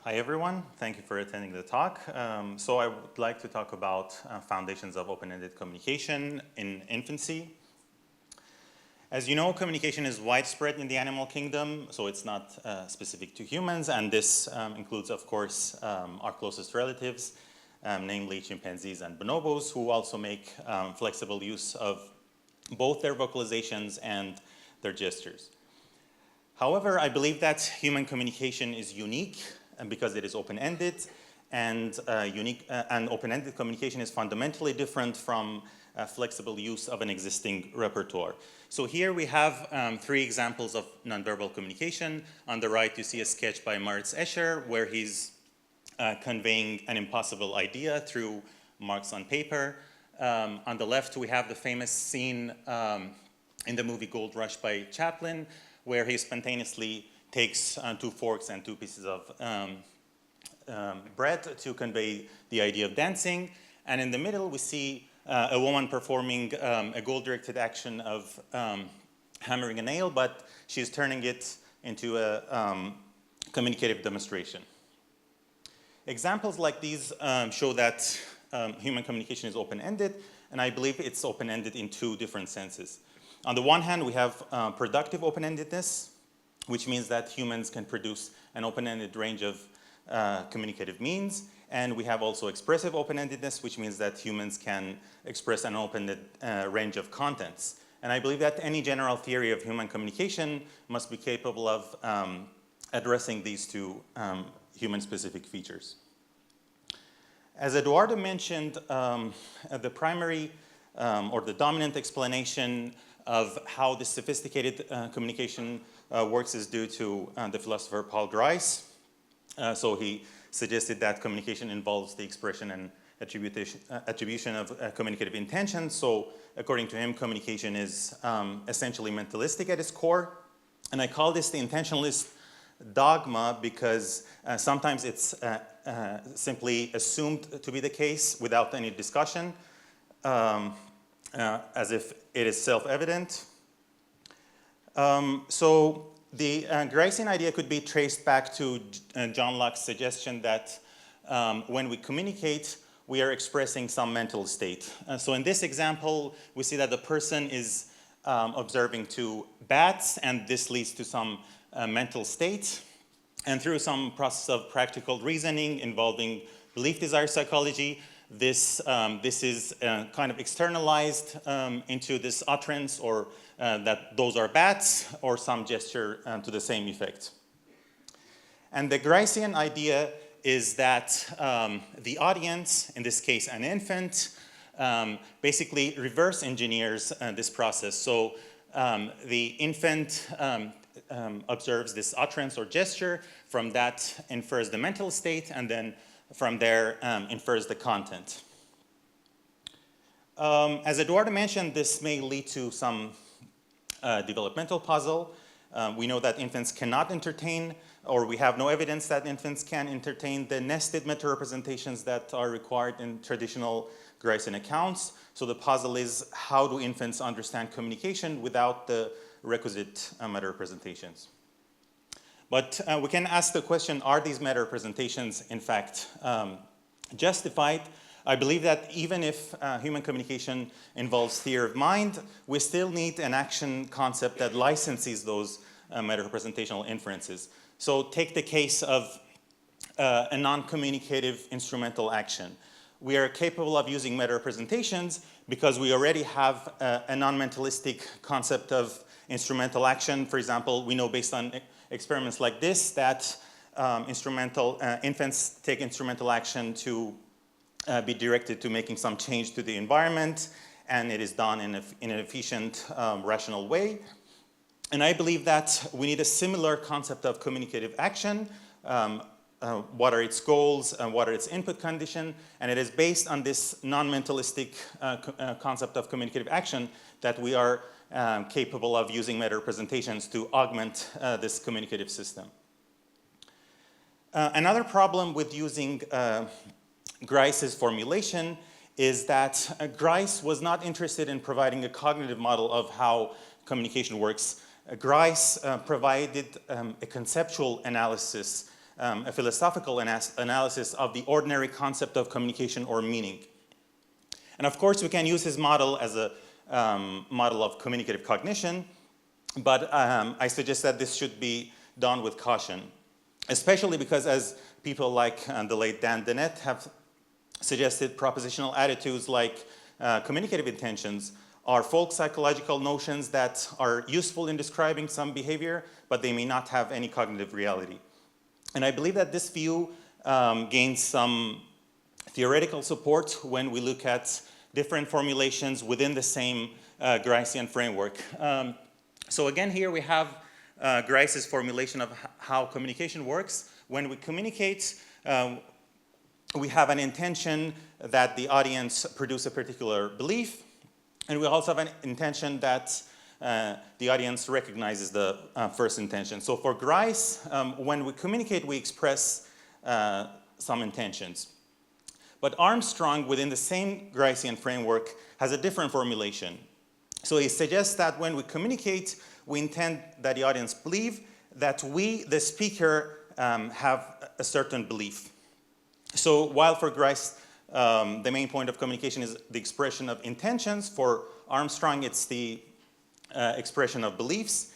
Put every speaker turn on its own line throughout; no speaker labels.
Hi everyone, thank you for attending the talk. So I would like to talk about foundations of open-ended communication in infancy. As you know, communication is widespread in the animal kingdom, so it's not specific to humans, and this includes, of course, our closest relatives, namely chimpanzees and bonobos, who also make flexible use of both their vocalizations and their gestures. However, I believe that human communication is unique because it is open-ended, and open-ended communication is fundamentally different from flexible use of an existing repertoire. So here we have 3 examples of nonverbal communication. On the right, you see a sketch by Moritz Escher, where he's conveying an impossible idea through marks on paper. On the left, we have the famous scene in the movie Gold Rush by Chaplin, where he spontaneously takes 2 forks and 2 pieces of bread to convey the idea of dancing. And in the middle, we see a woman performing a goal-directed action of hammering a nail, but she's turning it into a communicative demonstration. Examples like these show that human communication is open-ended, and I believe it's open-ended in 2 different senses. On the one hand, we have productive open-endedness, which means that humans can produce an open-ended range of communicative means. And we have also expressive open-endedness, which means that humans can express an open range of contents. And I believe that any general theory of human communication must be capable of addressing these 2 human-specific features. As Eduardo mentioned, the primary or the dominant explanation of how this sophisticated communication works is due to the philosopher Paul Grice. So he suggested that communication involves the expression and attribution of communicative intentions. So according to him, communication is essentially mentalistic at its core. And I call this the intentionalist dogma because sometimes it's simply assumed to be the case without any discussion, as if it is self-evident. So the Gricean idea could be traced back to John Locke's suggestion that when we communicate, we are expressing some mental state. So in this example, we see that the person is observing 2 bats, and this leads to some mental state. And through some process of practical reasoning involving belief desire psychology, this is kind of externalized into this utterance, or that those are bats, or some gesture to the same effect. And the Gricean idea is that the audience, in this case an infant, basically reverse engineers this process. So the infant observes this utterance or gesture, from that infers the mental state, and then from there infers the content. As Eduardo mentioned, this may lead to some developmental puzzle. We know that infants cannot entertain, or we have no evidence that infants can entertain the nested meta-representations that are required in traditional Gricean accounts. So the puzzle is, how do infants understand communication without the requisite meta-representations? But we can ask the question, are these meta-representations in fact justified? I believe that even if human communication involves theory of mind, we still need an action concept that licenses those meta-representational inferences. So take the case of a non-communicative instrumental action. We are capable of using meta-representations because we already have a non-mentalistic concept of instrumental action. For example, we know based on experiments like this that infants take instrumental action to be directed to making some change to the environment, and it is done in an efficient, rational way. And I believe that we need a similar concept of communicative action. What are its goals, and what are its input conditions, and it is based on this non-mentalistic concept of communicative action that we are capable of using meta-representations to augment this communicative system. Another problem with using Grice's formulation is that Grice was not interested in providing a cognitive model of how communication works. Grice provided a conceptual analysis a philosophical analysis of the ordinary concept of communication or meaning. And of course, we can use his model as a model of communicative cognition, but I suggest that this should be done with caution, especially because, as people like the late Dan Dennett have suggested, propositional attitudes like communicative intentions are folk psychological notions that are useful in describing some behavior, but they may not have any cognitive reality. And I believe that this view gains some theoretical support when we look at different formulations within the same Gricean framework. So again, here we have Grice's formulation of how communication works. When we communicate, we have an intention that the audience produce a particular belief, and we also have an intention that the audience recognizes the first intention. So for Grice, when we communicate, we express some intentions. But Armstrong, within the same Gricean framework, has a different formulation. So he suggests that when we communicate, we intend that the audience believe that we, the speaker, have a certain belief. So while for Grice, the main point of communication is the expression of intentions, for Armstrong, it's the expression of beliefs.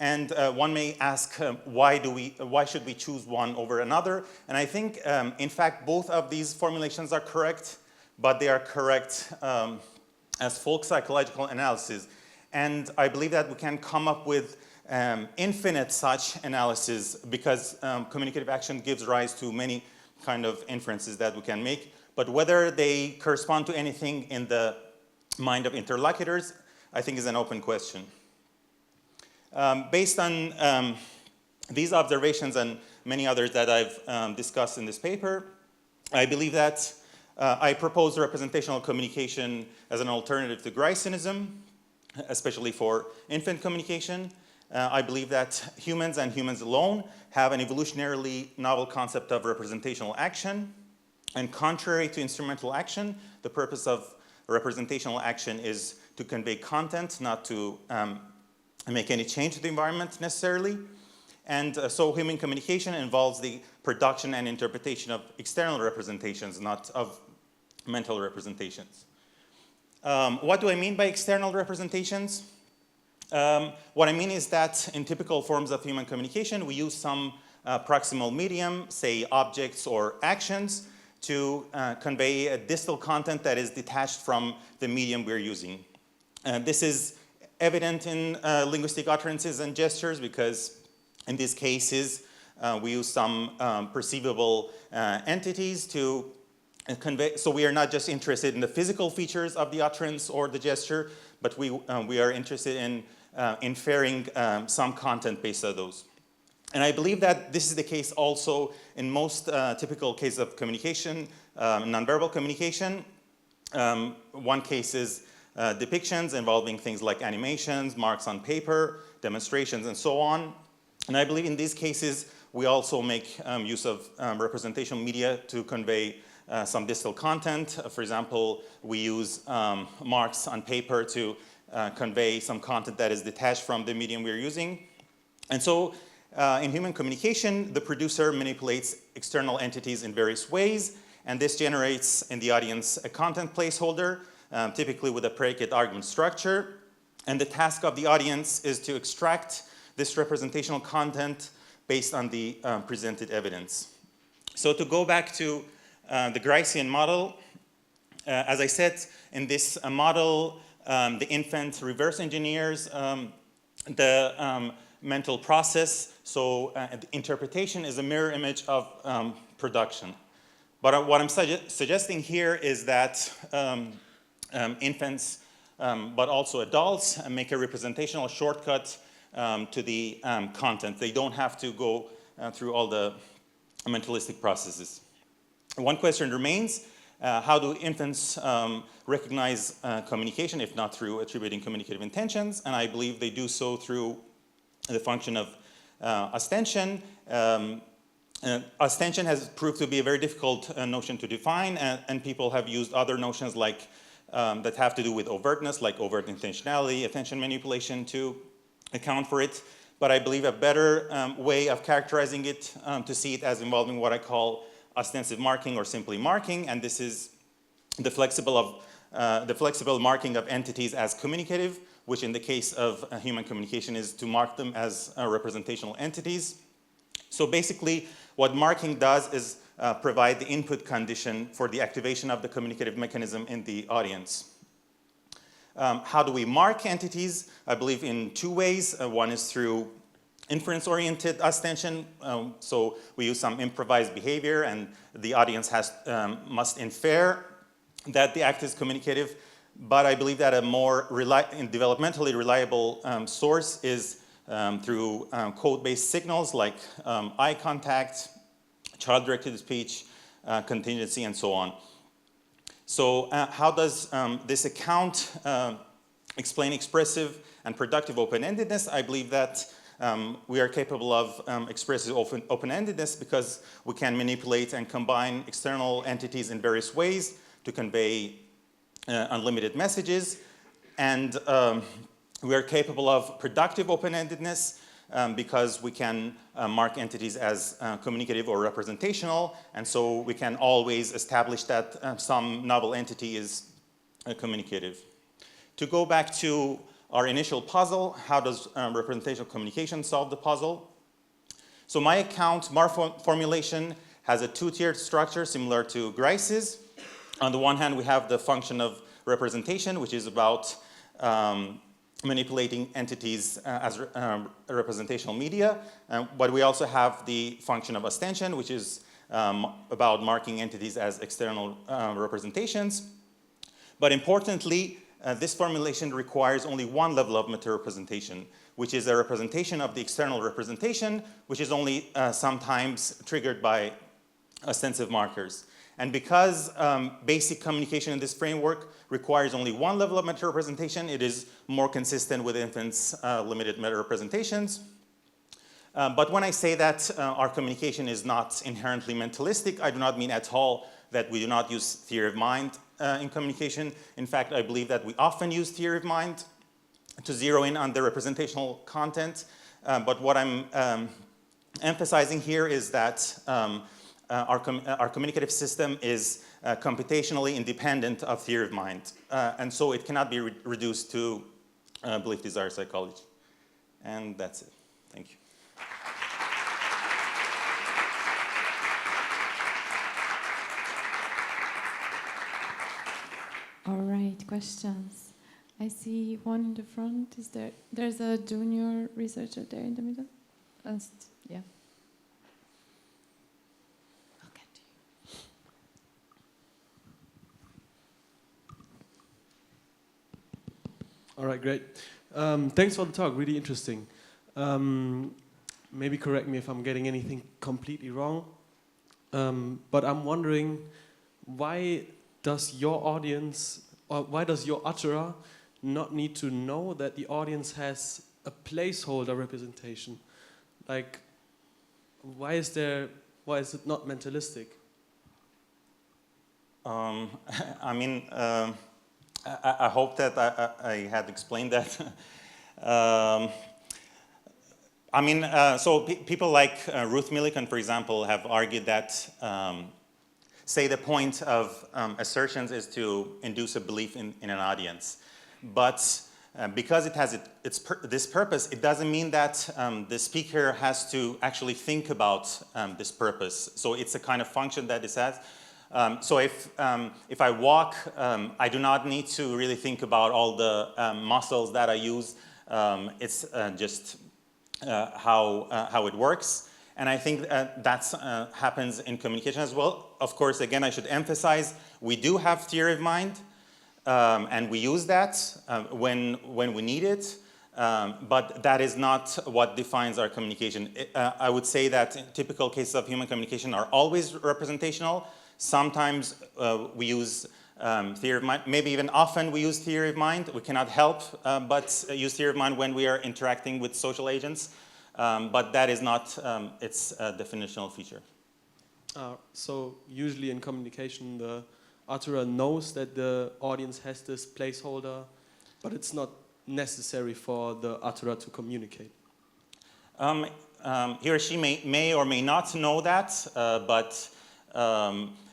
And one may ask, why should we choose one over another? And I think, in fact, both of these formulations are correct, but they are correct as folk psychological analysis. And I believe that we can come up with infinite such analysis because communicative action gives rise to many kind of inferences that we can make. But whether they correspond to anything in the mind of interlocutors, I think is an open question. Based on these observations and many others that I've discussed in this paper, I believe that I propose representational communication as an alternative to Griceanism, especially for infant communication. I believe that humans and humans alone have an evolutionarily novel concept of representational action. And contrary to instrumental action, the purpose of representational action is to convey content, not to make any change to the environment necessarily. And so human communication involves the production and interpretation of external representations, not of mental representations. What do I mean by external representations? What I mean is that in typical forms of human communication, we use some proximal medium, say objects or actions, to convey a distal content that is detached from the medium we're using. This is evident in linguistic utterances and gestures because in these cases we use some perceivable entities to convey. So we are not just interested in the physical features of the utterance or the gesture, but we are interested in inferring some content based on those. And I believe that this is the case also in most typical cases of communication, nonverbal communication. One case is depictions involving things like animations, marks on paper, demonstrations, and so on. And I believe in these cases, we also make use of representational media to convey some distal content. For example, we use marks on paper to convey some content that is detached from the medium we're using. And so in human communication, the producer manipulates external entities in various ways, and this generates in the audience a content placeholder, typically with a predicate argument structure. And the task of the audience is to extract this representational content based on the presented evidence. So to go back to the Gricean model, as I said, in this model, the infant reverse engineers the mental process. So the interpretation is a mirror image of production. But what I'm suggesting here is that infants, but also adults, make a representational shortcut to the content. They don't have to go through all the mentalistic processes. One question remains, how do infants recognize communication, if not through attributing communicative intentions? And I believe they do so through the function of ostension. Ostension has proved to be a very difficult notion to define, and people have used other notions like that have to do with overtness, like overt intentionality, attention manipulation, to account for it. but I believe a better way of characterizing it to see it as involving what I call ostensive marking or simply marking, and this is the flexible marking of entities as communicative, which in the case of human communication is to mark them as representational entities. So basically, what marking does is provide the input condition for the activation of the communicative mechanism in the audience. How do we mark entities? I believe in two ways. One is through inference-oriented ostension. So we use some improvised behavior, and the audience must infer that the act is communicative. But I believe that a more developmentally reliable source is through code-based signals like eye contact, child-directed speech, contingency, and so on. So how does this account explain expressive and productive open-endedness? I believe that we are capable of expressive open-endedness because we can manipulate and combine external entities in various ways to convey unlimited messages. And we are capable of productive open-endedness because we can mark entities as communicative or representational, and so we can always establish that some novel entity is communicative. To go back to our initial puzzle, how does representational communication solve the puzzle? So my account, formulation, has a two-tiered structure similar to Grice's. On the one hand, we have the function of representation, which is about manipulating entities as representational media, but we also have the function of ostension, which is about marking entities as external representations. But importantly, this formulation requires only one level of meta-representation, which is a representation of the external representation, which is only sometimes triggered by ostensive markers. And because basic communication in this framework requires only one level of meta-representation, it is more consistent with inference-limited meta-representations. But when I say that our communication is not inherently mentalistic, I do not mean at all that we do not use theory of mind in communication. In fact, I believe that we often use theory of mind to zero in on the representational content. But what I'm emphasizing here is that our communicative system is computationally independent of theory of mind. And so it cannot be reduced to belief desire psychology. And that's it. Thank you.
All right, questions. I see one in the front. There's a junior researcher there in the middle. Yeah. I'll get to you.
All right, great. Thanks for the talk, really interesting. Maybe correct me if I'm getting anything completely wrong, but I'm wondering, why does your audience, or why does your utterer not need to know that the audience has a placeholder representation? Like, why is it not mentalistic?
I mean, I hope that I had explained that. I mean, so people like Ruth Millikan, for example, have argued that, say the point of assertions is to induce a belief in an audience. But because it has this purpose, it doesn't mean that the speaker has to actually think about this purpose. So it's a kind of function that it has. So if I walk, I do not need to really think about all the muscles that I use. It's just how it works. And I think that happens in communication as well. Of course, again, I should emphasize, we do have theory of mind, and we use that when we need it. But that is not what defines our communication. I would say that typical cases of human communication are always representational. Sometimes we use theory of mind, maybe even often we use theory of mind. We cannot help but use theory of mind when we are interacting with social agents. But that is not its definitional feature.
So usually in communication, the utterer knows that the audience has this placeholder, but it's not necessary for the utterer to communicate.
He or she may or may not know that, but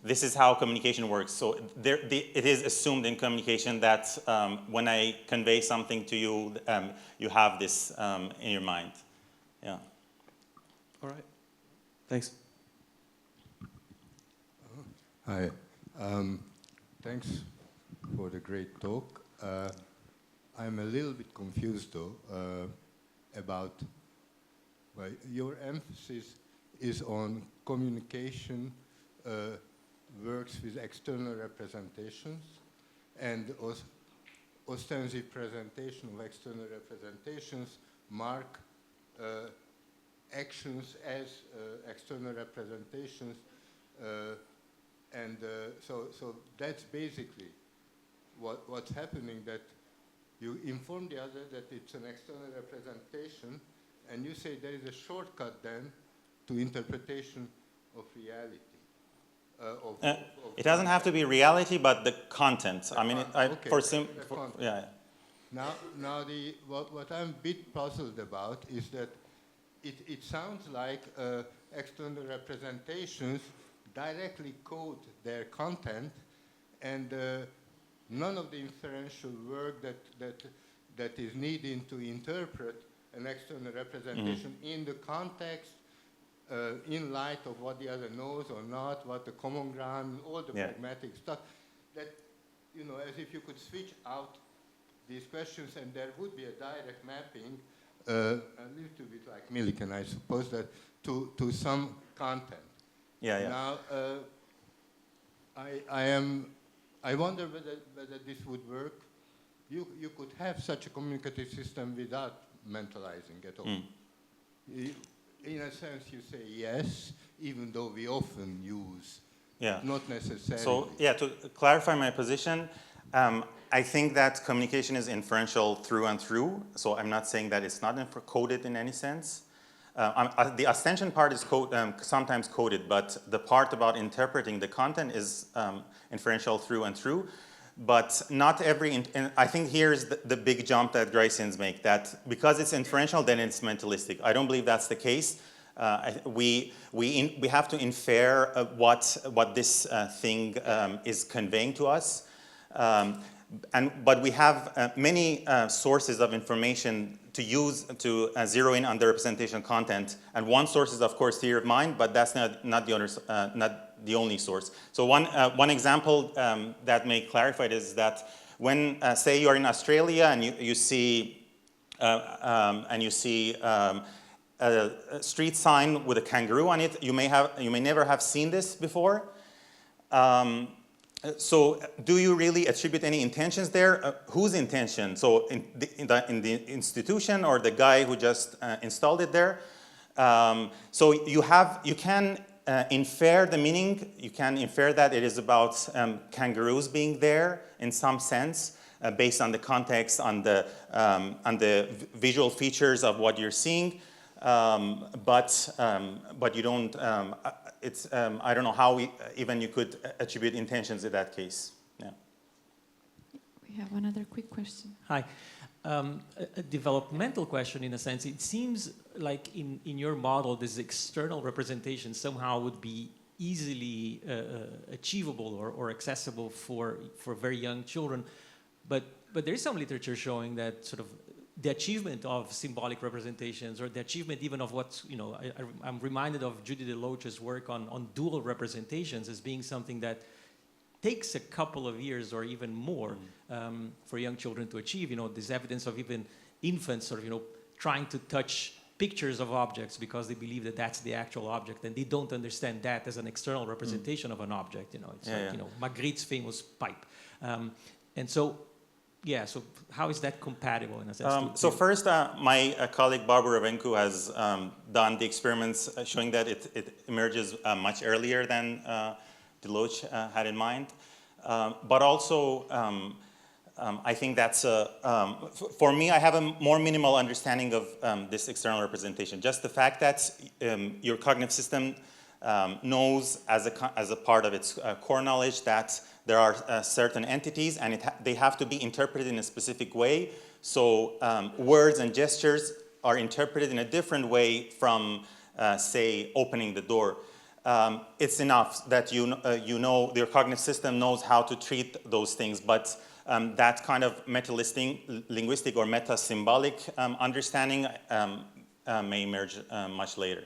this is how communication works. So it is assumed in communication that when I convey something to you, you have this in your mind. Yeah.
All right. Thanks.
Hi. Thanks for the great talk. I'm a little bit confused though about, well, your emphasis is on communication works with external representations, and ostensive presentation of external representations mark actions as external representations, so that's basically what's happening, that you inform the other that it's an external representation, and you say there is a shortcut then to interpretation of reality.
It doesn't have to be reality, but the content. I mean,
Yeah. Now what I'm a bit puzzled about is that it sounds like external representations directly code their content, and none of the inferential work that is needed to interpret an external representation in the context, in light of what the other knows or not, what the common ground, all the pragmatic stuff, that, you know, as if you could switch out these questions and there would be a direct mapping, a little bit like Millikan, I suppose, that to some content. Now, I wonder whether this would work. You could have such a communicative system without mentalizing at all. In a sense, you say yes, even though we often use not necessarily.
So, to clarify my position, I think that communication is inferential through and through. So I'm not saying that it's not coded in any sense. The ostension part is sometimes coded, but the part about interpreting the content is inferential through and through. But not every, and I think here's the big jump that Gracians make, that because it's inferential, then it's mentalistic. I don't believe that's the case. We have to infer what this thing is conveying to us. But we have many sources of information to use to zero in on the representation content. And one source is, of course, theory of mind, but that's not the only source. So one example that may clarify it is that when, say, you're in Australia and you see a street sign with a kangaroo on it, you may never have seen this before. So do you really attribute any intentions there? Whose intention? So in the institution or the guy who just installed it there? So you can infer the meaning. You can infer that it is about kangaroos being there in some sense, based on the context, on the visual features of what you're seeing. But you don't. I don't know how even you could attribute intentions in that case. Yeah.
We have another quick question.
Hi. A developmental question, in a sense. It seems like in your model, this external representation somehow would be easily achievable or accessible for very young children. But there is some literature showing that sort of the achievement of symbolic representations, or the achievement even of what, you know, I'm reminded of Judy DeLoach's work on dual representations as being something that takes a couple of years or even more for young children to achieve. You know, there's evidence of even infants sort of, you know, trying to touch pictures of objects because they believe that that's the actual object, and they don't understand that as an external representation of an object. You know, it's you know, Magritte's famous pipe. And so, yeah, so how is that compatible in a sense?
So first, my colleague Barbara Venku has done the experiments showing that it emerges much earlier than DeLoach had in mind. But also, I think that's, for me, I have a more minimal understanding of this external representation. Just the fact that your cognitive system knows as a part of its core knowledge that there are certain entities, and they have to be interpreted in a specific way. So words and gestures are interpreted in a different way from, say, opening the door. It's enough that you know, your cognitive system knows how to treat those things, but that kind of meta-linguistic or meta-symbolic understanding may emerge much later.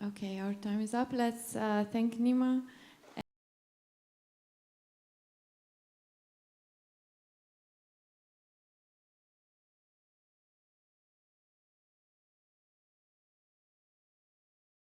Okay, our time is up. Let's thank Nima